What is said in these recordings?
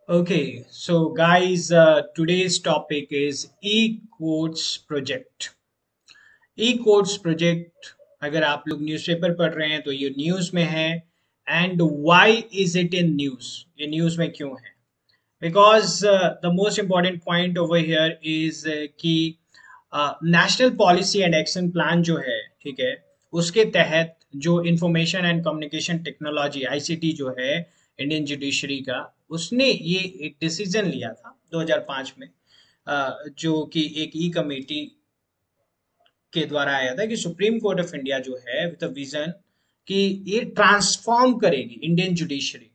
Okay, so guys, today's topic is e-courts project. E courts project, अगर आप लोग newspaper पढ़ रहे हैं तो ये न्यूज़ में है। And why is it in news? ये न्यूज़ में क्यों है? Because the most important point over here is कि national policy and action plan जो है, ठीक है, उसके तहत जो information and communication technology ICT जो है इंडियन जुडिशरी का, उसने ये एक डिसीजन लिया था 2005 में, जो कि एक ई कमेटी के द्वारा आया था कि सुप्रीम कोर्ट ऑफ इंडिया जो है विद विजन कि ये ट्रांसफॉर्म करेगी इंडियन जुडिशरी।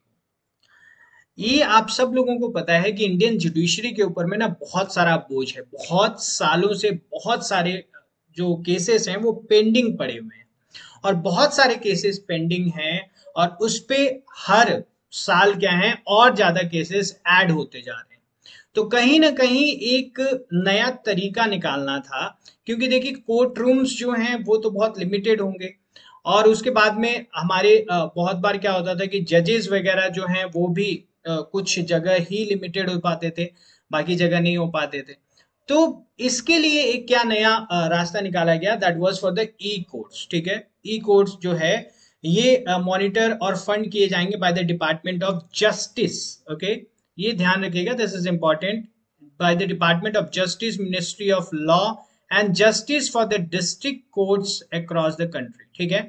ये आप सब लोगों को पता है कि इंडियन जुडिशरी के ऊपर में ना बहुत सारा बोझ है, बहुत सालों से बहुत सारे जो केसेस हैं वो पेंडिंग पड़े हुए हैं, और बहुत सारे केसेस पेंडिंग हैं, और उस पे हर साल क्या है और ज्यादा केसेस ऐड होते जा रहे हैं। तो कहीं ना कहीं एक नया तरीका निकालना था, क्योंकि देखिए कोर्ट रूम्स जो हैं वो तो बहुत लिमिटेड होंगे, और उसके बाद में हमारे बहुत बार क्या होता था कि जजेस वगैरह जो हैं वो भी कुछ जगह ही लिमिटेड हो पाते थे, बाकी जगह नहीं हो पाते थे। तो इसके लिए एक क्या नया रास्ता निकाला गया, that was for the E courts. ठीक है, ई कोर्ट्स जो है ये मॉनिटर और फंड किए जाएंगे by the department of justice. Okay, ये ध्यान रखिएगा, this is important. By the department of justice, ministry of law and justice for the district courts across the country. ठीक है,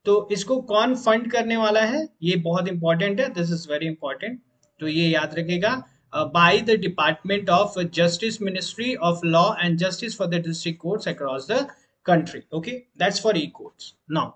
तो इसको कौन फंड करने वाला है ये बहुत इंपॉर्टेंट है, दिस इज वेरी इंपॉर्टेंट। तो ये याद रखेगा, by the Department of Justice, Ministry of Law and Justice for the district courts across the country. Okay, that's for e-courts. Now,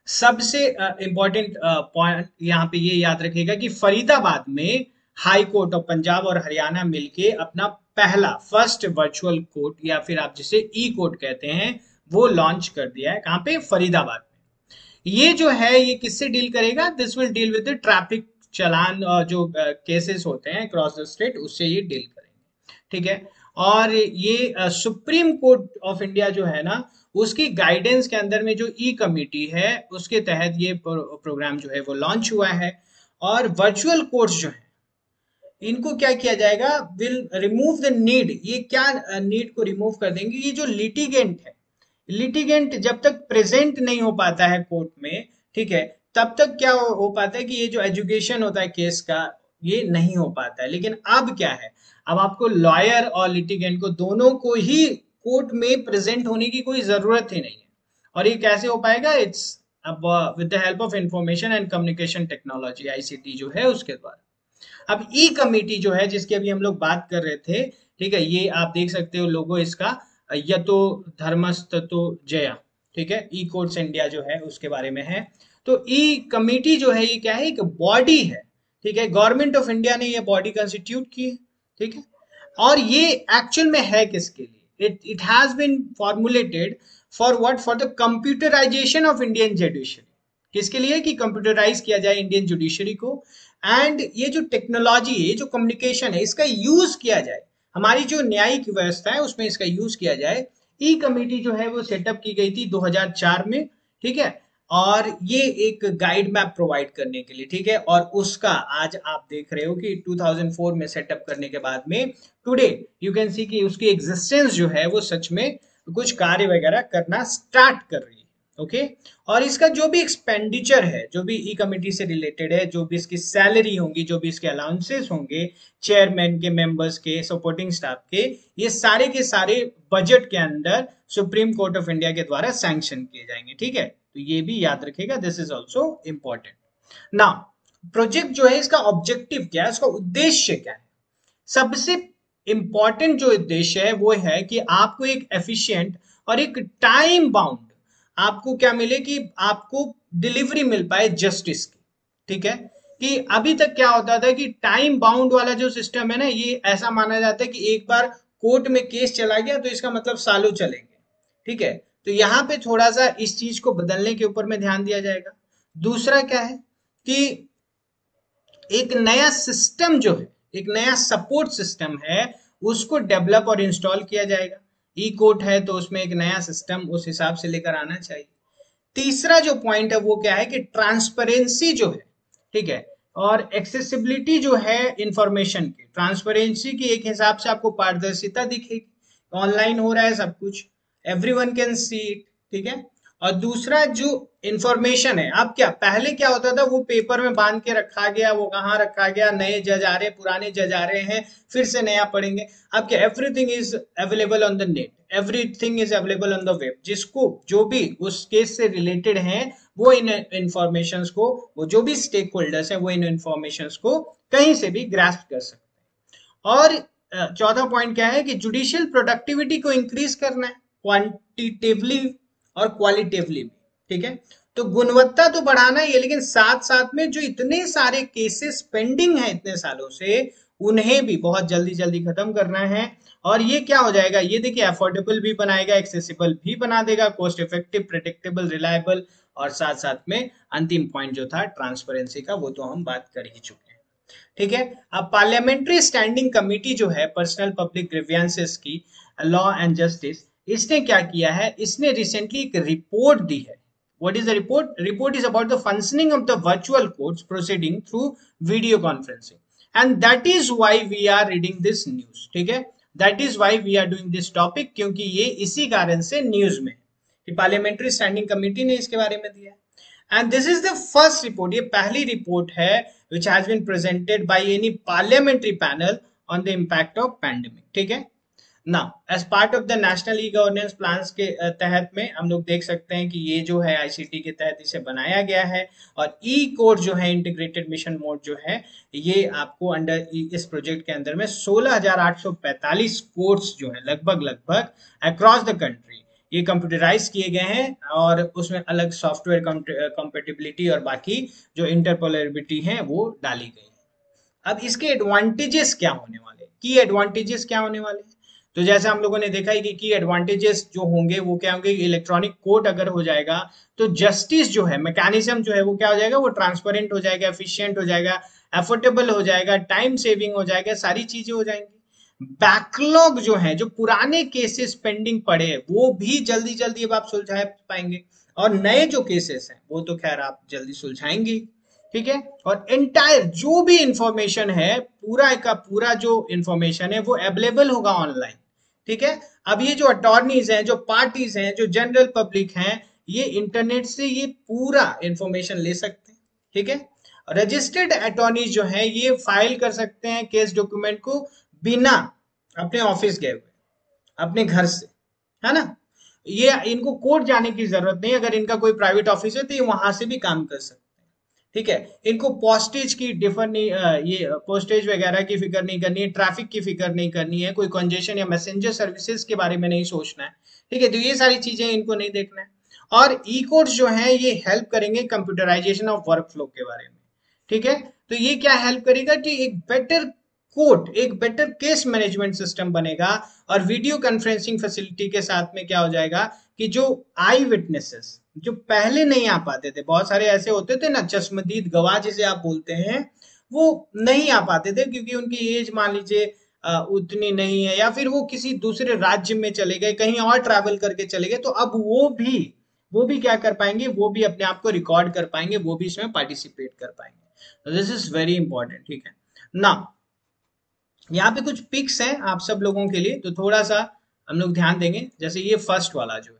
सबसे इंपॉर्टेंट पॉइंट यहाँ पे ये याद रखिएगा कि फरीदाबाद में हाई कोर्ट ऑफ पंजाब और हरियाणा मिलके अपना पहला फर्स्ट वर्चुअल कोर्ट, या फिर आप जिसे ई कोर्ट कहते हैं, वो लॉन्च कर दिया है। कहाँ पे? फरीदाबाद में। ये जो है ये किससे डील करेगा? This will deal with the traffic challan, जो केसेस होते हैं क्रॉस द स्टेट, उससे ये डील करेंगे। ठीक है, और ये सुप्रीम कोर्ट ऑफ इंडिया जो है ना, उसकी गाइडेंस के अंदर में जो ई कमिटी है उसके तहत ये प्रोग्राम जो है वो लॉन्च हुआ है। और वर्चुअल कोर्ट्स जो है इनको क्या किया जाएगा? Will remove the need. ये क्या नीड को रिमूव कर देंगे? ये जो लिटिगेंट है, लिटिगेंट जब तक प्रेजेंट नहीं हो पाता है कोर्ट में, ठीक है, तब तक क्या हो पाता है कि ये जो एजुकेशन होता है केस का, ये नहीं हो पाता है। लेकिन अब क्या है, अब आपको लॉयर और लिटिगेंट को दोनों को ही कोर्ट में प्रेजेंट होने की कोई जरूरत ही नहीं है। और ये कैसे हो पाएगा? इट्स अब with the help of information and communication technology ICT जो है उसके द्वारा। अब ई कमिटी जो है जिसकी अभी हम लोग बात कर रहे थे, ठीक है, ये आप देख सकते हो लोगो इसका, यतो धर्मस्ततो जया। ठीक है, ई कोर्ट्स इंडिया जो है उसके बारे में है। तो ई कमिटी जो है ये क्या है? एक बॉडी है। ठीक है, गवर्नमेंट ऑफ इंडिया ने ये बॉडी कंस्टिट्यूट की है। ठीक है, और ये एक्चुअल में है किसके लिए? It has been formulated for what? For the computerisation of Indian judiciary. किसके लिए? कि कंप्यूटराइज किया जाए इंडियन जुडिशरी को, एंड ये जो टेक्नोलॉजी है, ये जो कम्युनिकेशन है, इसका यूज किया जाए, हमारी जो न्यायिक व्यवस्था है उसमें इसका यूज किया जाए। ई कमेटी जो है वो सेटअप की गई थी 2004 में। ठीक है, और ये एक गाइड मैप प्रोवाइड करने के लिए, ठीक है, और उसका आज आप देख रहे हो कि 2004 में सेटअप करने के बाद में टुडे यू कैन सी कि उसकी एग्जिस्टेंस जो है वो सच में कुछ कार्य वगैरह करना स्टार्ट कर रही है। ओके, और इसका जो भी एक्सपेंडिचर है, जो भी ई कमेटी से रिलेटेड है, जो भी इसकी सैलरी होंगी, जो भी इसके अलाउंसेस होंगे, चेयरमैन के, मेंबर्स के, सपोर्टिंग स्टाफ के, ये सारे के सारे बजट के अंदर सुप्रीम कोर्ट ऑफ इंडिया के द्वारा सैंक्शन किए जाएंगे। ठीक है, तो ये भी याद रखिएगा, this is also important. Now project जो है इसका ऑब्जेक्टिव क्या है, इसका उद्देश्य क्या है? सबसे इंपॉर्टेंट जो उद्देश्य है वो है कि आपको एक एफिशिएंट और एक टाइम बाउंड आपको क्या मिले, कि आपको डिलीवरी मिल पाए जस्टिस की। ठीक है, कि अभी तक क्या होता था कि टाइम बाउंड वाला जो सिस्टम है ना, ये ऐसा माना जाता है कि एक बार कोर्ट में केस चला गया तो इसका मतलब सालों चलेंगे। ठीक है, तो यहाँ पे थोड़ा सा इस चीज को बदलने के ऊपर में ध्यान दिया जाएगा। दूसरा क्या है कि एक नया सिस्टम जो है, एक नया सपोर्ट सिस्टम है, उसको डेवलप और इंस्टॉल किया जाएगा। ई कोर्ट है तो उसमें एक नया सिस्टम उस हिसाब से लेकर आना चाहिए। तीसरा जो पॉइंट है वो क्या है कि ट्रांसपेरेंसी जो है, ठीक है, और एक्सेसिबिलिटी जो है इंफॉर्मेशन की, ट्रांसपेरेंसी की, एक हिसाब से आपको पारदर्शिता दिखेगी, ऑनलाइन हो रहा है सब कुछ, एवरीवन कैन सी इट, ठीक है। और दूसरा जो इंफॉर्मेशन है, अब क्या पहले क्या होता था, वो पेपर में बांध के रखा गया, वो कहाँ रखा गया, नए जज आ रहे, पुराने जज आ रहे हैं, फिर से नया पढ़ेंगे। अब क्या everything is available on the net, everything is available on the web, जिसको जो भी उस केस से रिलेटेड है वो इन इंफॉर्मेशंस को, वो जो भी स्टेक होल्डर्स है वो इन इंफॉर्मेशंस को कहीं से भी ग्रास्प कर सकते हैं। और चौथा पॉइंट क्या है कि जुडिशियल प्रोडक्टिविटी को इंक्रीज करना है, क्वांटिटेवली और क्वालिटेवली भी, ठीक है। तो गुणवत्ता तो बढ़ाना ही है, लेकिन साथ साथ में जो इतने सारे केसेस पेंडिंग है इतने सालों से, उन्हें भी बहुत जल्दी जल्दी खत्म करना है। और ये क्या हो जाएगा, ये देखिए अफोर्डेबल भी बनाएगा, एक्सेसिबल भी बना देगा, कॉस्ट इफेक्टिव, प्रेडिक्टेबल, रिलायबल, और साथ साथ में अंतिम पॉइंट जो था ट्रांसपेरेंसी का, वो तो हम बात कर ही चुके हैं, ठीक है। अब पार्लियामेंट्री स्टैंडिंग कमेटी जो है पर्सनल पब्लिक ग्रीवियंसेस की, लॉ एंड जस्टिस, इसने क्या किया है, इसने रिसेंटली एक रिपोर्ट दी है। What is the report? Report is about the functioning of the virtual courts proceeding through video conferencing, and that is why we are reading this news, ठीक है। That is why we are doing this topic, क्योंकि ये इसी कारण से news में कि parliamentary standing committee ने इसके बारे में दिया है। And this is the first report, ये पहली रिपोर्ट है which has been presented by any parliamentary panel on the impact of pandemic, ठीक है। Now, as part of the national e-governance plans के तहत में हम लोग देख सकते हैं कि ये जो है आईसीटी के तहत इसे बनाया गया है, और ई कोड जो है इंटीग्रेटेड मिशन मोड जो है, ये आपको अंडर इस प्रोजेक्ट के अंदर में 16,845 कोड्स जो है लगभग अक्रॉस द कंट्री ये कंप्यूटराइज किए गए हैं, और उसमें अलग सॉफ्टवेयर कंपेटिबिलिटी और बाकी जो इंटरपोलेबिलिटी है वो डाली गई है। अब इसके एडवांटेजेस क्या होने वाले, की एडवांटेजेस क्या होने वाले, तो जैसे हम लोगों ने देखा है कि की एडवांटेजेस जो होंगे वो क्या होंगे, इलेक्ट्रॉनिक कोर्ट अगर हो जाएगा तो जस्टिस जो है, मैकेनिज्म जो है वो क्या हो जाएगा, वो ट्रांसपेरेंट हो जाएगा, एफिशिएंट हो जाएगा, एफोर्डेबल हो जाएगा, टाइम सेविंग हो जाएगा, सारी चीजें हो जाएंगी। बैकलॉग जो है, जो पुराने केसेस पेंडिंग पड़े हैं, वो भी जल्दी जल्दी अब आप सुलझा पाएंगे, और नए जो केसेस हैं वो तो खैर आप जल्दी सुलझाएंगे, ठीक है। और एंटायर जो भी इंफॉर्मेशन है, पूरा का पूरा जो इंफॉर्मेशन है वो अवेलेबल होगा ऑनलाइन, ठीक है। अब ये जो अटॉर्नीज हैं, जो पार्टीज हैं, जो जनरल पब्लिक हैं, ये इंटरनेट से ये पूरा इंफॉर्मेशन ले सकते हैं, ठीक है। रजिस्टर्ड अटॉर्नीज जो है ये फाइल कर सकते हैं केस डॉक्यूमेंट को बिना अपने ऑफिस गए हुए, अपने घर से, है ना। ये इनको कोर्ट जाने की जरूरत नहीं, अगर इनका कोई प्राइवेट ऑफिस है तो ये वहां से भी काम कर सकते हैं, ठीक है। इनको पोस्टेज की डिफर नहीं, ये पोस्टेज वगैरह की फिक्र नहीं करनी है, ट्रैफिक की फिक्र नहीं करनी है, कोई कंजेशन या मैसेंजर सर्विसेज के बारे में नहीं सोचना है, ठीक है। तो ये सारी चीजें इनको नहीं देखना है। और ई कोर्ट्स जो है ये हेल्प करेंगे कंप्यूटराइजेशन ऑफ वर्क फ्लो के बारे में, ठीक है। तो ये क्या हेल्प करेगा कि एक बेटर कोर्ट, एक बेटर केस मैनेजमेंट सिस्टम बनेगा, और वीडियो कॉन्फ्रेंसिंग फैसिलिटी के साथ में क्या हो जाएगा कि जो आई विटनेसेस जो पहले नहीं आ पाते थे, बहुत सारे ऐसे होते थे ना, चश्मदीद गवाह जिसे आप बोलते हैं, वो नहीं आ पाते थे क्योंकि उनकी एज मान लीजिए उतनी नहीं है, या फिर वो किसी दूसरे राज्य में चले गए, कहीं और ट्रैवल करके चले गए, तो अब वो भी क्या कर पाएंगे, वो भी अपने आप को रिकॉर्ड कर पाएंगे, वो भी इसमें पार्टिसिपेट कर पाएंगे। दिस इज वेरी इंपॉर्टेंट, ठीक है ना। यहाँ पे कुछ पिक्स हैं आप सब लोगों के लिए, तो थोड़ा सा हम लोग ध्यान देंगे। जैसे ये फर्स्ट वाला जो है,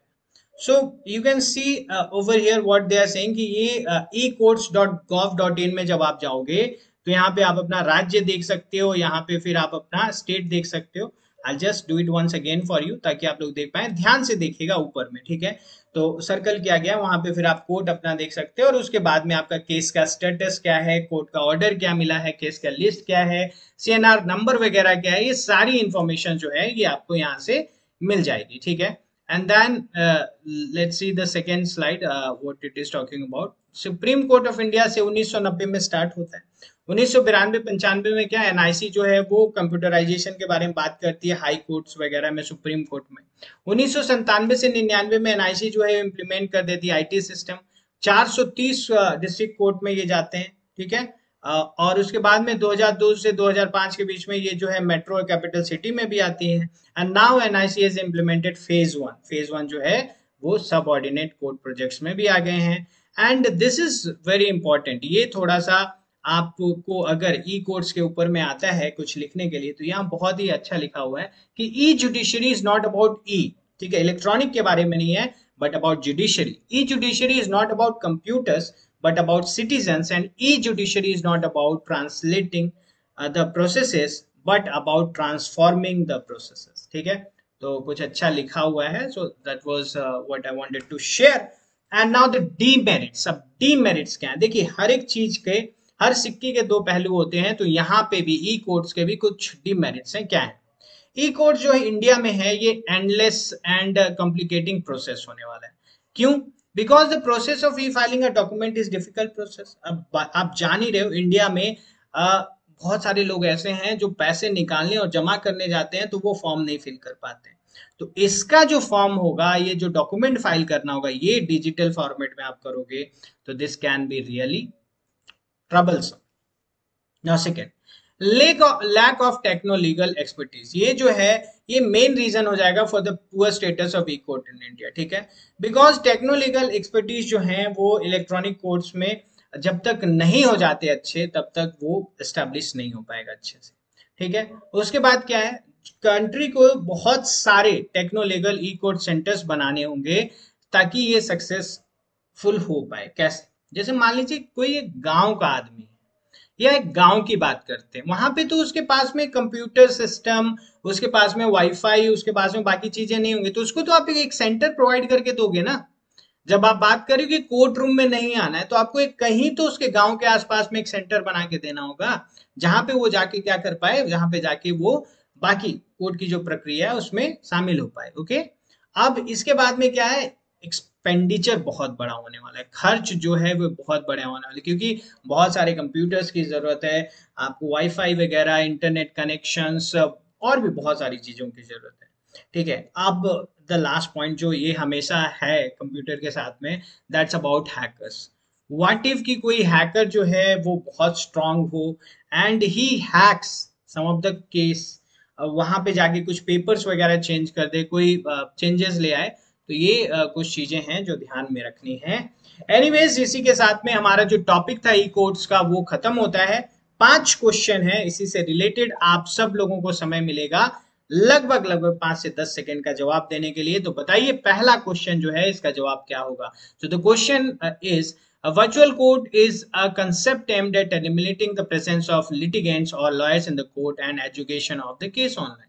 so you can see over here what they are saying कि ये ecourts.gov.in में जब आप जाओगे तो यहाँ पे आप अपना राज्य देख सकते हो, यहाँ पे फिर आप अपना स्टेट देख सकते हो। I just do it once again for you ताकि आप लोग देख पाए, ध्यान से देखिएगा ऊपर में, ठीक है। तो सर्कल किया गया, वहां पे फिर आप कोर्ट अपना देख सकते हो, और उसके बाद में आपका केस का स्टेटस क्या है, कोर्ट का ऑर्डर क्या मिला है, केस का लिस्ट क्या है, सीएनआर नंबर वगैरह क्या है, ये सारी इंफॉर्मेशन जो है ये आपको यहाँ से मिल जाएगी, ठीक है। And then let's see the second slide, what it is talking about. Supreme court of India से 1990 में स्टार्ट होता है। 1992-95 में क्या एनआईसी जो है वो कंप्यूटराइजेशन के बारे में बात करती है, हाई कोर्ट्स वगैरह में, सुप्रीम कोर्ट में। 1997 से 99 में एनआईसी जो है इम्प्लीमेंट कर देती है आईटी सिस्टम। 430 डिस्ट्रिक्ट कोर्ट में ये जाते हैं, ठीक है। और उसके बाद में 2002 से 2005 के बीच में ये जो है मेट्रो कैपिटल सिटी में भी आती है। And now NIC has implemented phase 1। Phase 1 जो है वो सबऑर्डिनेट कोर्ट प्रोजेक्ट्स में भी आ गए हैं। And this is very important, ये थोड़ा सा आपको अगर ई कोर्ट्स के ऊपर में आता है कुछ लिखने के लिए, तो यहाँ बहुत ही अच्छा लिखा हुआ है कि ई जुडिशरी इज नॉट अबाउट ई, ठीक है, इलेक्ट्रॉनिक के बारे में नहीं है, but about judiciary. E judiciary is not about computers but about citizens, and e-judiciary is not about translating the processes but about transforming the processes. ठीक है, तो कुछ अच्छा लिखा हुआ है. So that was what I wanted to share. And now the demerits. अब demerits क्या है? देखिए, हर एक चीज के, हर सिक्के के दो पहलू होते हैं, तो यहाँ पे भी ई कोर्ट्स के भी कुछ demerits हैं. क्या है? ई कोर्ट जो है इंडिया में है, ये एंडलेस एंड कॉम्प्लिकेटिंग प्रोसेस होने वाला है. क्यों? Because the process of E filing a document is difficult process. अब आप जान ही रहे हो, इंडिया में बहुत सारे लोग ऐसे हैं जो पैसे निकालने और जमा करने जाते हैं तो वो फॉर्म नहीं फिल कर पाते. तो इसका जो फॉर्म होगा, ये जो डॉक्यूमेंट फाइल करना होगा, ये डिजिटल फॉर्मेट में आप करोगे, तो this can be really troublesome. Now second, lack of techno legal expertise. ये जो है, ये मेन रीजन हो जाएगा for the poor status of e court in India. ठीक है, बिकॉज टेक्नो लीगल एक्सपर्टीज जो है वो इलेक्ट्रॉनिक कोर्ट्स में जब तक नहीं हो जाते अच्छे, तब तक वो एस्टेब्लिश नहीं हो पाएगा अच्छे से. ठीक है, उसके बाद क्या है, कंट्री को बहुत सारे टेक्नो लीगल ई कोर्ट सेंटर्स बनाने होंगे ताकि ये सक्सेसफुल हो पाए. कैसे? जैसे मान लीजिए कोई एक गांव का आदमी, या एक गांव की बात करते हैं, वहां पे तो उसके पास में कंप्यूटर सिस्टम, उसके पास में वाईफाई, उसके पास में बाकी चीजें नहीं होंगी, तो उसको तो आप एक सेंटर प्रोवाइड करके दोगे ना. जब आप बात करें कि कोर्ट रूम में नहीं आना है, तो आपको एक कहीं तो उसके गांव के आसपास में एक सेंटर बना के देना होगा, जहां पे वो जाके क्या कर पाए, जहां पे जाके वो बाकी कोर्ट की जो प्रक्रिया है उसमें शामिल हो पाए. ओके, अब इसके बाद में क्या है, एक्सपेंडिचर बहुत बड़ा होने वाला है, खर्च जो है वो बहुत बड़े होने वाले, क्योंकि बहुत सारे कंप्यूटर्स की जरूरत है, आपको वाईफाई वगैरह, इंटरनेट कनेक्शंस और भी बहुत सारी चीजों की जरूरत है. ठीक है, अब द लास्ट पॉइंट जो ये हमेशा है कंप्यूटर के साथ में, that's about hackers. What if कि कोई हैकर जो है वो बहुत स्ट्रांग हो and he hacks some of the case, वहां पे जाके कुछ पेपर्स वगैरह चेंज कर दे, कोई चेंजेस ले आए, तो ये कुछ चीजें हैं जो ध्यान में रखनी है. एनीवेज, इसी के साथ में हमारा जो टॉपिक था ई कोर्ट्स का वो खत्म होता है. 5 क्वेश्चन है इसी से रिलेटेड, आप सब लोगों को समय मिलेगा लगभग लगभग 5 से 10 सेकेंड का जवाब देने के लिए. तो बताइए पहला क्वेश्चन जो है इसका जवाब क्या होगा. तो the question is, a virtual court is a concept aimed at eliminating the presence of litigants or lawyers in the court and education of the case online.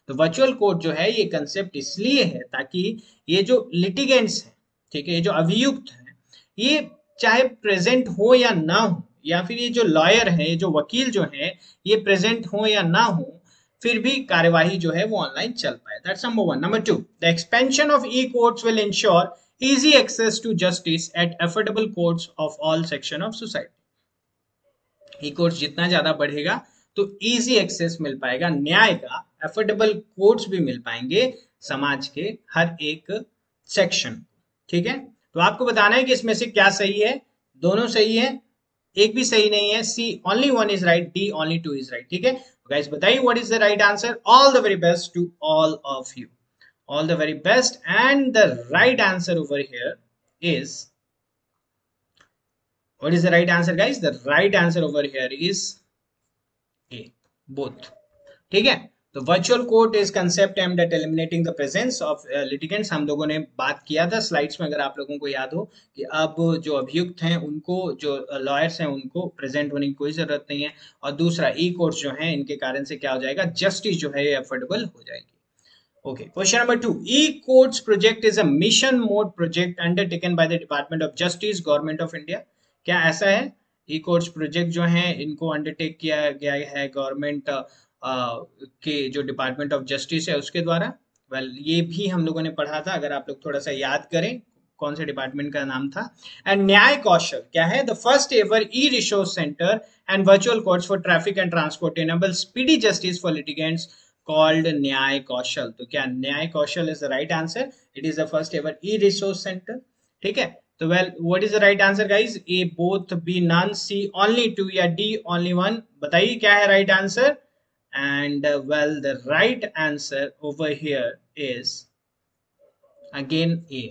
तो वर्चुअल कोर्ट जो है ये कंसेप्ट इसलिए है ताकि ये जो लिटिगेंट्स हैं, ठीक है, ये जो अभियुक्त हैं, ये चाहे प्रेजेंट हो या ना हो, या फिर ये जो लॉयर है, ये जो वकील जो है, ये प्रेजेंट हो या ना हो, फिर भी कार्यवाही जो है वो ऑनलाइन चल पाए. That's number 1. Number 2, the expansion of E courts will ensure easy access to justice at affordable courts of all section of society. E courts जितना ज्यादा बढ़ेगा तो इजी एक्सेस मिल पाएगा न्याय का, अफोर्डेबल कोर्ट्स भी मिल पाएंगे समाज के हर एक सेक्शन. ठीक है, तो आपको बताना है कि इसमें से क्या सही है. दोनों सही है, एक भी सही नहीं है. C only 1 is right, D only 2 is right. ठीक है, गाइस बताइए what is the right answer. All the very best to all of you. All the very best, and the right answer over here is, what is the right answer guys? The right answer over here is A, both. ठीक है, तो virtual court is concept aimed at eliminating the presence of litigants. हम लोगों ने बात किया था slides में, अगर आप लोगों को याद हो, कि अब जो अभियुक्त हैं उनको, जो लॉयर्स हैं उनको प्रेजेंट होने की कोई जरूरत नहीं है. और दूसरा, ई कोर्ट्स जो है, इनके कारण से क्या हो जाएगा, जस्टिस जो है ये अफोर्डेबल हो जाएगी. Okay, question number 2. E-Courts project is a mission mode project undertaken by the Department of Justice, Government of India. क्या ऐसा है? E-Courts project जो है इनको अंडरटेक किया गया है गवर्नमेंट के जो डिपार्टमेंट ऑफ जस्टिस है उसके द्वारा. वेल, ये भी हम लोगों ने पढ़ा था, अगर आप लोग थोड़ा सा याद करें कौन से डिपार्टमेंट का नाम था. एंड न्याय कौशल क्या है? The first ever e resource centre and virtual courts for traffic and transport enable speedy justice for litigants called Nyay Kaushal. तो क्या Nyay Kaushal is the right answer? It is the first ever e-resource center. ठीक है, तो well, what is the right answer guys? A both, B none, C only 2 या D only 1. बताइए क्या है right answer? And well, the right answer over here is again A.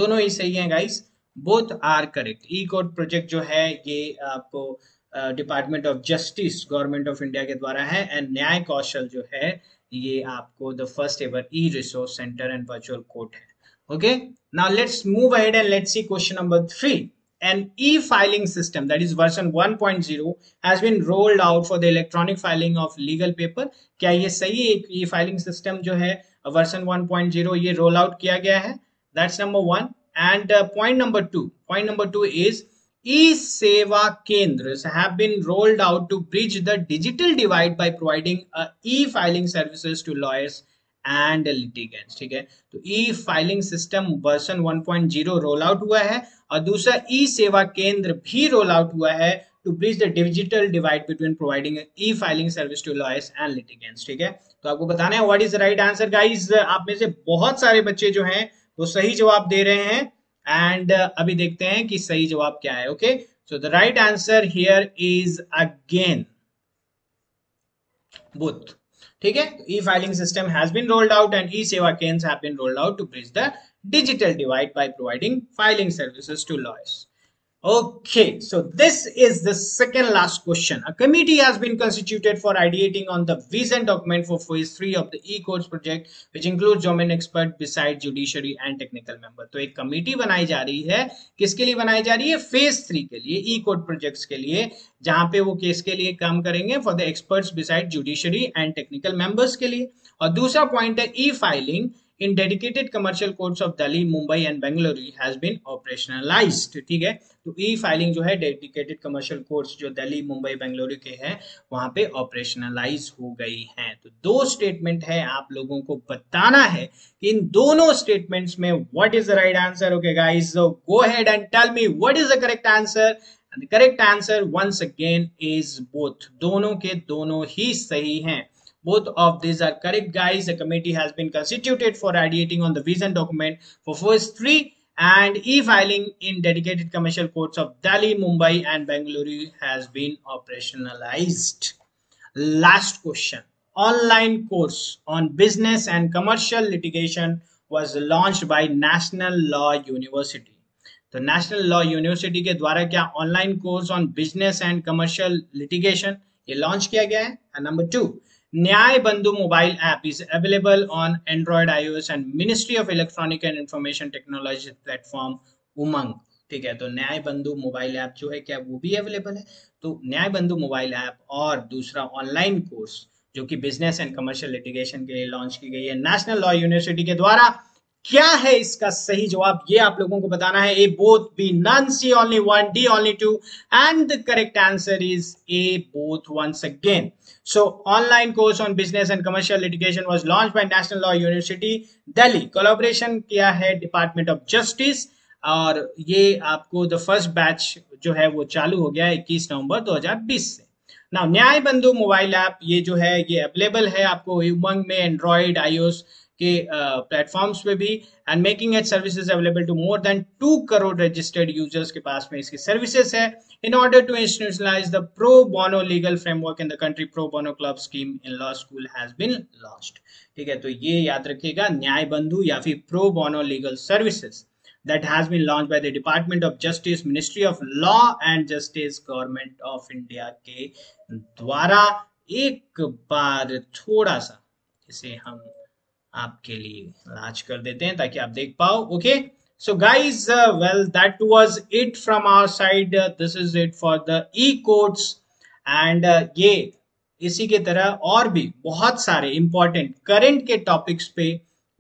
दोनों ही सही हैं guys. Both are correct. E-court project जो है ये आपको department of justice government of India के द्वारा है, एंड न्याय कौशल जो है ये आपको the first ever e resource centre and virtual court है. Okay, now let's move ahead and let's see question number 3. An e-filing system, that is version 1.0, has been rolled out for the electronic filing of legal paper. क्या ये सही है? एक e-filing system जो है version 1.0 ये roll out किया गया है. That's number 1. And point number 2 is e-seva kendras have been rolled out to bridge the digital divide by providing e-filing services to lawyers and litigants. ठीक है, तो ई filing system version 1.0 role out हुआ है और दूसरा ई सेवा केंद्र भी रोल आउट हुआ है to bridge the digital divide between providing e filing service to lawyers and litigants. ठीक है, तो आपको बताना है what is the right answer guys. आप में से बहुत सारे बच्चे जो हैं वो सही जवाब दे रहे हैं एंड अभी देखते हैं कि सही जवाब क्या है. Okay, so the right answer here is again both. ठीक है, e filing system has been rolled out and e Seva Kendra have been rolled out to bridge the digital divide by providing filing services to lawyers. Okay, so this is the second last question. A committee has been constituted for ideating on the vision document for phase 3 of the e-courts project, which includes domain expert besides judiciary and technical member. तो एक committee बनाई जा रही है. किसके लिए बनाई जा रही है? फेज 3 के लिए, e-court प्रोजेक्ट्स के लिए, जहां पे वो किसके लिए काम करेंगे? For the experts beside judiciary and technical members के लिए. और दूसरा पॉइंट है e filing in dedicated commercial courts of Delhi, Mumbai and Bengaluru has been operationalized. ठीक है, तो ई फाइलिंग जो है डेडिकेटेड कमर्शियल कोर्ट्स जो दिल्ली, मुंबई, बेंगलुरु के हैं वहां पे ऑपरेशनलाइज हो गई हैं. तो दो स्टेटमेंट है, आप लोगों को बताना है कि इन दोनों स्टेटमेंट्स में what is the right answer. Okay guys, so go ahead and tell me what is the correct answer. And the correct answer once again is both. दोनों के दोनों ही सही हैं. Both of these are correct, guys. A committee has been constituted for ideating on the vision document for phase 3 and e-filing in dedicated commercial courts of Delhi, Mumbai and Bengaluru has been operationalized. Last question. Online course on business and commercial litigation was launched by National Law University. तो national law university के द्वारा क्या online course on business and commercial litigation ये launch किया गया है. Number 2, न्याय बंधु mobile app is available on Android, iOS and Ministry of Electronic and Information Technology platform UMANG. ठीक है, तो न्याय बंधु मोबाइल ऐप जो है क्या वो भी अवेलेबल है. तो न्याय बंधु मोबाइल ऐप और दूसरा ऑनलाइन कोर्स जो कि बिजनेस एंड कमर्शियल लिटिगेशन के लिए लॉन्च की गई है नेशनल लॉ यूनिवर्सिटी के द्वारा. क्या है इसका सही जवाब ये आप लोगों को बताना है. A both, B none, C only one, D only two and the correct answer is A both once again. So online course on business and commercial litigation was launched by National Law University Delhi. Collaboration किया है Department of Justice और ये आपको the first batch जो है वो चालू हो गया 21 नवंबर 2020 से. Now न्याय बंधु मोबाइल ऐप ये जो है ये अवेलेबल है आपको उमंग में, एंड्रॉइड, iOS के प्लेटफॉर्म्स पे भी and making it services available to more than 2 crore registered users के पास में इसकी सर्विसेज है. In order to institutionalize the pro bono legal framework in the country, pro bono club scheme in law school has been launched. ठीक है, तो ये याद रखिएगा, न्याय बंधु या फिर pro bono legal services that has been launched by the Department of Justice, Ministry of Law and Justice, Government of India के द्वारा. एक बार थोड़ा सा इसे हम आपके लिए लांच कर देते हैं ताकि आप देख पाओ. Okay, so guys, well, that was it from our side. This is it for the e-courts and ये इसी के तरह और भी बहुत सारे इंपॉर्टेंट करंट के टॉपिक्स पे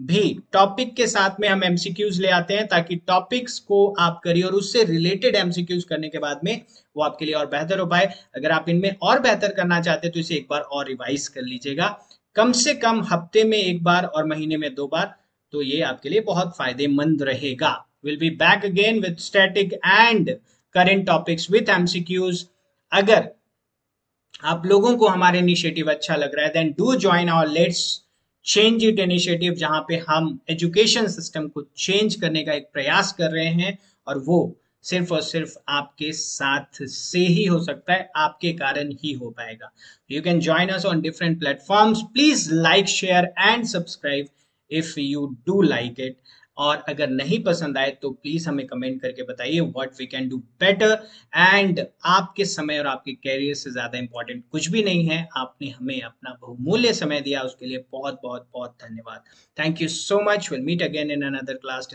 भी टॉपिक के साथ में हम एमसीक्यूज ले आते हैं ताकि टॉपिक्स को आप करिए और उससे रिलेटेड एमसीक्यूज करने के बाद में वो आपके लिए और बेहतर हो पाए. अगर आप इनमें और बेहतर करना चाहते हैं तो इसे एक बार और रिवाइज कर लीजिएगा, कम से कम हफ्ते में एक बार और महीने में 2 बार, तो ये आपके लिए बहुत फायदेमंद रहेगा. We'll be back again with static and current topics with MCQs. अगर आप लोगों को हमारा इनिशिएटिव अच्छा लग रहा है then do join our Let's Change It initiative, जहां पे हम एजुकेशन सिस्टम को चेंज करने का एक प्रयास कर रहे हैं और वो सिर्फ और सिर्फ आपके साथ से ही हो सकता है, आपके कारण ही हो पाएगा. You can join us on different platforms. Please like, share and subscribe if you do like it. और अगर नहीं पसंद आए तो प्लीज हमें कमेंट करके बताइए what we can do better. And आपके समय और आपके कैरियर से ज्यादा इंपॉर्टेंट कुछ भी नहीं है। आपने हमें अपना बहुमूल्य समय दिया, उसके लिए बहुत बहुत बहुत धन्यवाद। Thank you so much. Will meet again in another class.